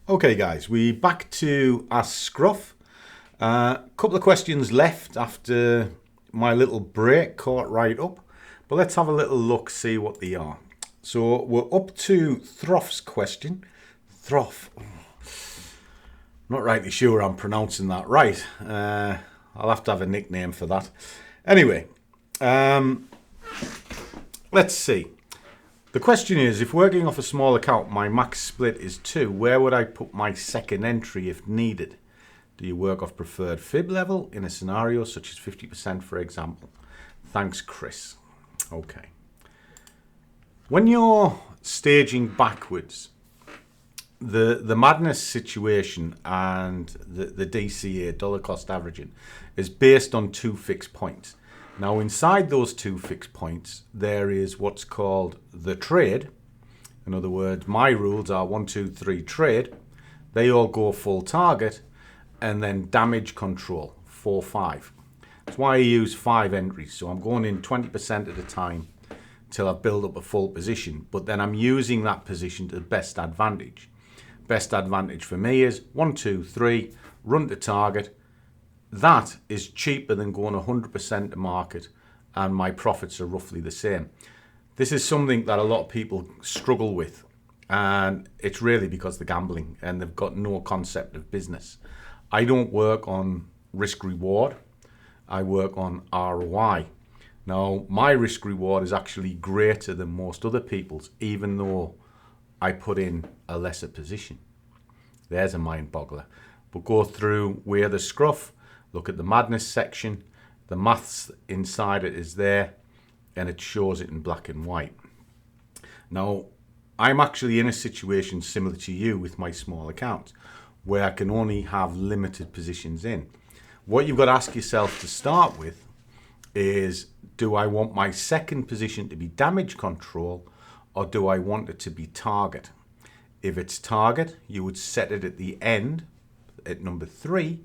Okay guys, we back to Ask Scruff. Couple of questions left after my little break caught right up, but let's have a little look, see what they are. So we're up to Throff's question. Throff, not rightly sure I'm pronouncing that right. I'll have to have a nickname for that. Anyway, let's see. The question is, if working off a small account, my max split is 2, where would I put my second entry if needed? Do you work off preferred fib level in a scenario such as 50%, for example? Thanks, Chris. Okay. When you're staging backwards, the madness situation and the DCA, dollar cost averaging, is based on 2 fixed points. Now, inside those 2 fixed points, there is what's called the trade. In other words, my rules are 1, 2, 3 trade. They all go full target, and then damage control 4, 5. That's why I use 5 entries. So I'm going in 20% at a time till I've built up a full position. But then I'm using that position to the best advantage. Best advantage for me is 1, 2, 3, run to target. That is cheaper than going 100% to market, and my profits are roughly the same. This is something that a lot of people struggle with, and it's really because they're gambling and they've got no concept of business. I don't work on risk reward. I work on ROI. Now, my risk reward is actually greater than most other people's, even though I put in a lesser position. There's a mind boggler. We'll go through where the scruff, look at the madness section, the maths inside it is there, and it shows it in black and white. Now, I'm actually in a situation similar to you with my small account, where I can only have limited positions in. What you've got to ask yourself to start with is, do I want my second position to be damage control, or do I want it to be target? If it's target, you would set it at the end, at number 3,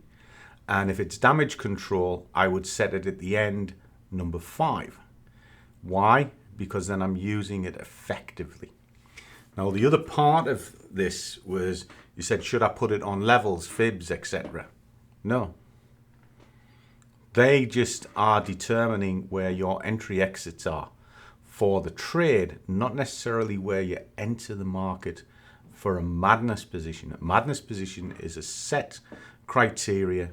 and if it's damage control, I would set it at the end, number 5. Why? Because then I'm using it effectively. Now, the other part of this was, you said, should I put it on levels, fibs, etc.? No. They just are determining where your entry exits are for the trade, not necessarily where you enter the market for a madness position. A madness position is a set criteria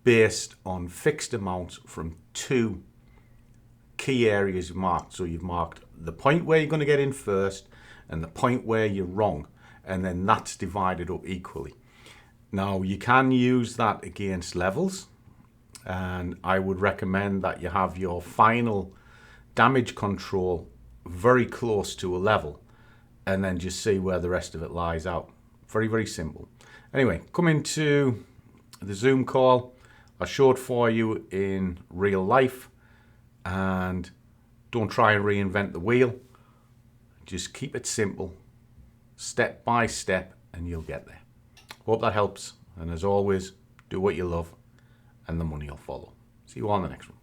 based on fixed amounts from 2 key areas marked. So you've marked the point where you're going to get in first and the point where you're wrong, and then that's divided up equally. Now, you can use that against levels, and I would recommend that you have your final damage control very close to a level, and then just see where the rest of it lies out. Very, very simple. Anyway, come into the Zoom call. I showed for you in real life, and don't try and reinvent the wheel. Just keep it simple, step by step, and you'll get there. Hope that helps. And as always, do what you love and the money will follow. See you all in the next one.